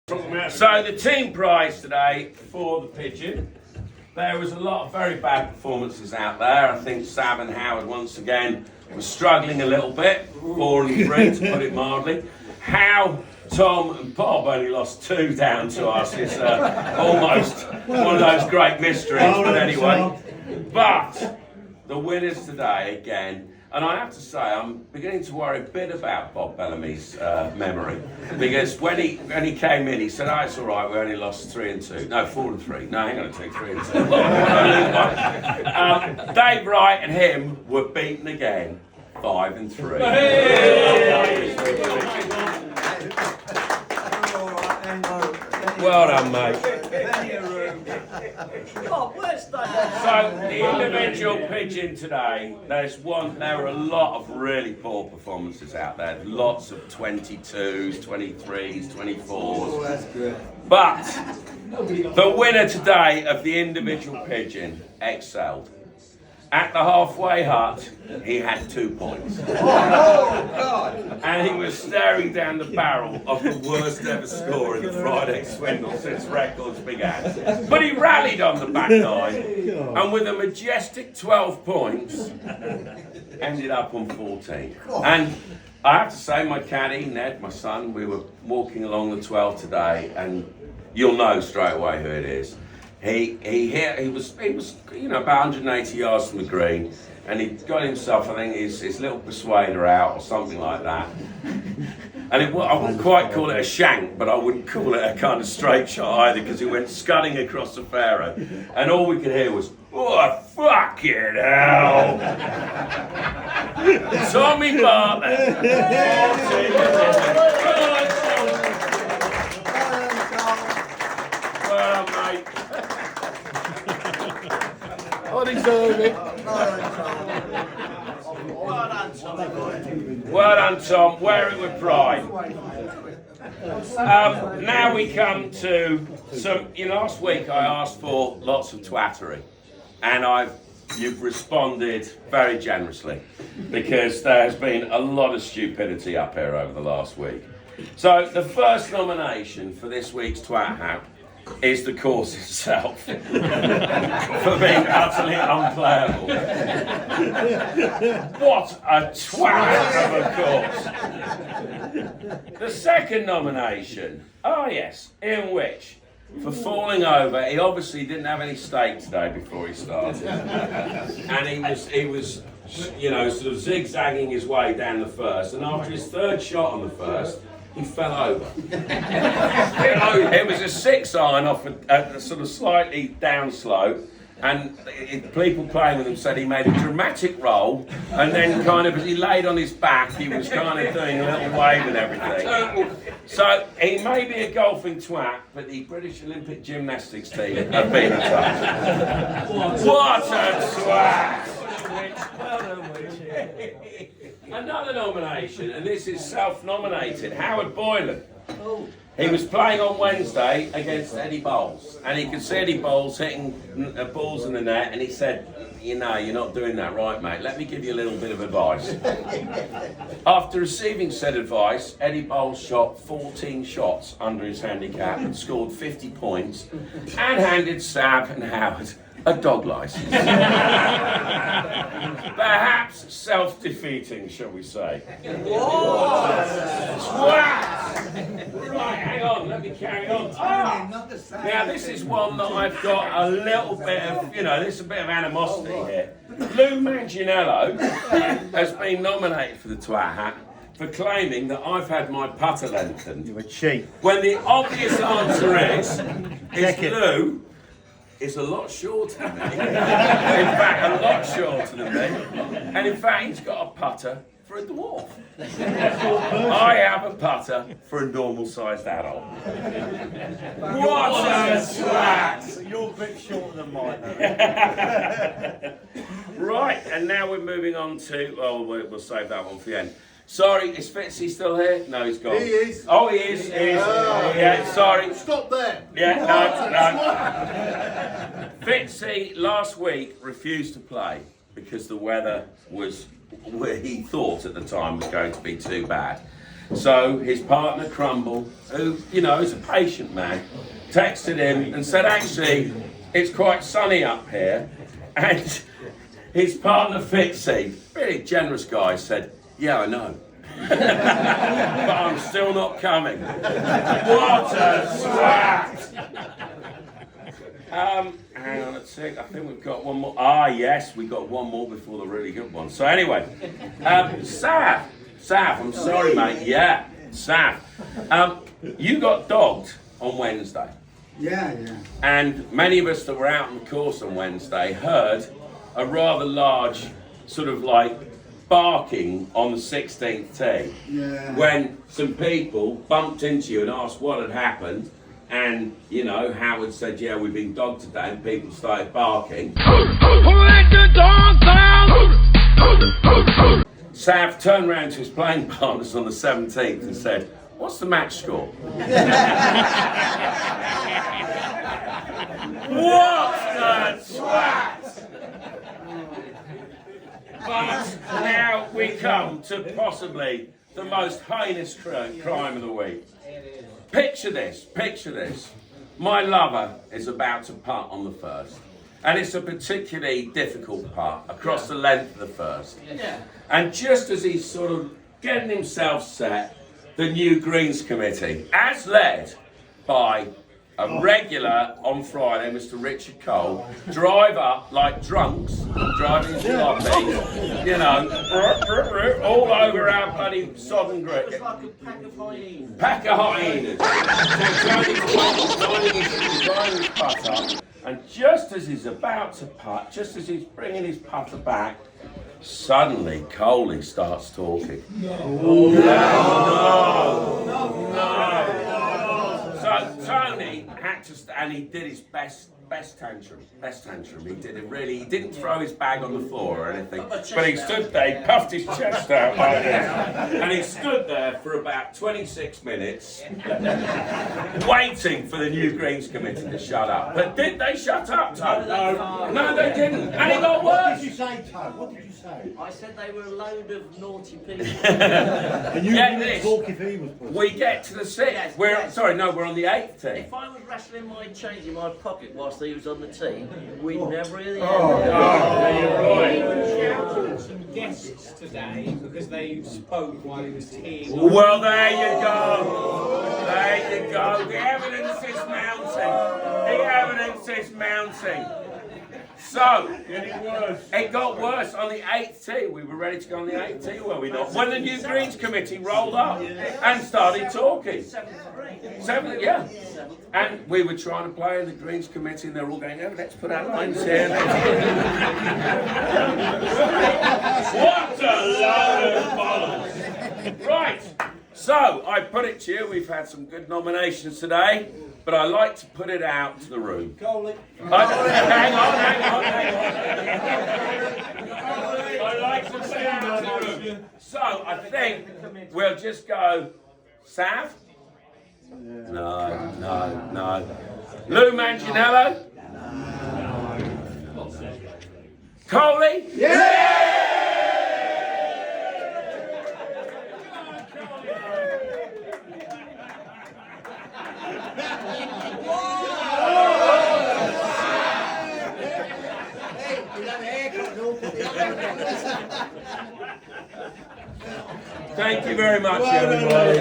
So the team prize today for the Pigeon, there was a lot of very bad performances out there. I think Sam and Howard once again were struggling a little bit, 4 and 3 to put it mildly. How Tom and Bob only lost 2 down to us is almost one of those great mysteries, but anyway. But the winners today again, and I have to say I'm beginning to worry a bit about Bob Bellamy's memory, because when he came in he said, "Oh, it's all right, we only lost 3 and 2, no 4 and 3, no hang on a tick, 3 and 2." Dave Wright and him were beaten again, 5 and 3. Well done, mate. So the individual Pigeon today, there were a lot of really poor performances out there. Lots of 22s, 23s, 24s. Oh, that's good. But the winner today of the individual Pigeon excelled. At the halfway hut, he had 2 points. Oh, God! And he was staring down the barrel of the worst ever score in the Friday swindle since records began. But he rallied on the back nine, and with a majestic 12 points, ended up on 14. And I have to say, my caddy, Ned, my son, we were walking along the 12 today, and you'll know straight away who it is. He was about 180 yards from the green, and he got himself, I think, his little persuader out or something like that. And I wouldn't quite call it a shank, but I wouldn't call it a kind of straight shot either, because he went scudding across the fairway, and all we could hear was, "Oh, fucking hell!" Tommy Bartlett. Well, mate. I deserve it. Well done, Tom. Wear it with pride. Now we come to some. Last week I asked for lots of twattery, and you've responded very generously, because there has been a lot of stupidity up here over the last week. So the first nomination for this week's Twat Hat is the course itself for being utterly unplayable. What a twat of a course. The second nomination, Ian Witch, for falling over. He obviously didn't have any steak today before he started, and he was sort of zigzagging his way down the first, and after his third shot on the first, he fell over. It was a 6-iron off a sort of slightly down slope, and people playing with him said he made a dramatic roll, and then kind of as he laid on his back, he was kind of doing a little wave and everything. So he may be a golfing twat, but the British Olympic gymnastics team have been in touch. What a twat! Another nomination, and this is self-nominated, Howard Boylan. He was playing on Wednesday against Eddie Bowles, and he could see Eddie Bowles hitting balls in the net, and he said, "You're not doing that right, mate. Let me give you a little bit of advice." After receiving said advice, Eddie Bowles shot 14 shots under his handicap and scored 50 points, and handed Sam and Howard a dog licence. Perhaps self-defeating, shall we say. Twat! Right, hang on, let me carry on. Now this is one that I've got a little bit of, there's a bit of animosity here. Lou Manganiello has been nominated for the Twat Hat for claiming that I've had my putter lengthened. You a cheat. When the obvious answer is Lou is a lot shorter than me. In fact, a lot shorter than me. And in fact, he's got a putter for a dwarf. I have a putter for a normal-sized adult. What a twat! You're a bit shorter than mine. Right, and now we're moving on to... we'll save that one for the end. Sorry, is Fitzy still here? No, he's gone. He is. Oh, he is. Yeah, sorry. Stop there. Yeah, no. Fitzy last week refused to play because the weather was where he thought at the time was going to be too bad. So his partner Crumble, who, you know, is a patient man, texted him and said, actually, it's quite sunny up here. And his partner Fitzy, really generous guy, said, yeah, I know. But I'm still not coming. What a swat! Hang on a sec, I think we've got one more. Ah, yes, we got one more before the really good one. So anyway, Sav, I'm sorry, mate. Yeah, Sav. You got dogged on Wednesday. Yeah. And many of us that were out on the course on Wednesday heard a rather large sort of like barking on the 16th tee. Yeah. When some people bumped into you and asked what had happened. And, you know, Howard said, yeah, we've been dogged today, and people started barking. Sav turned round to his playing partners on the 17th and said, what's the match score? What a twat! But now we come to possibly the most heinous crime of the week. Picture this. My lover is about to putt on the first. And it's a particularly difficult putt across the length of the first. Yeah. And just as he's sort of getting himself set, the new Greens Committee, as led by a regular on Friday, Mr. Richard Cole, drive up like drunks, driving sloppy, you know, all over our bloody sodden grit. It's like a pack of hyenas. Pack of hyenas. So Tony's drawing his putt up, and just as he's about to putt, just as he's bringing his putter back, suddenly Coley starts talking. No. So Tony had to, and he did his best tantrum. He didn't throw his bag on the floor or anything, but he stood there, he puffed his chest out like this, and he stood there for about 26 minutes, waiting for the new Greens Committee to shut up. But did they shut up, Tony? No, they didn't, and it got worse. What did you say, Todd? What did you say? I said they were a load of naughty people. And you Get didn't this. talk if he was pushing. We get to the sixth. We're on the 8th tee. If I was wrestling my change in my pocket whilst he was on the tee, we'd never really end Right. Shouted at some guests today because they spoke while he was teeing off. Well, there you go. There you go. The evidence is mounting. So, it got worse on the 8th tee. We were ready to go on the 8th tee, were we not? When the new Greens Committee rolled up and started talking. 7th, yeah. And we were trying to play in the Greens Committee, and they're all going, oh, let's put our lines here. What a load of bollocks. Right. So, I put it to you, we've had some good nominations today, but I like to put it out to the room. Coley. Hang on. I like to put it out to the room. So, I think we'll just go, Sav? No. Lou Manganiello? Coley? Yeah! Thank you very much, everybody.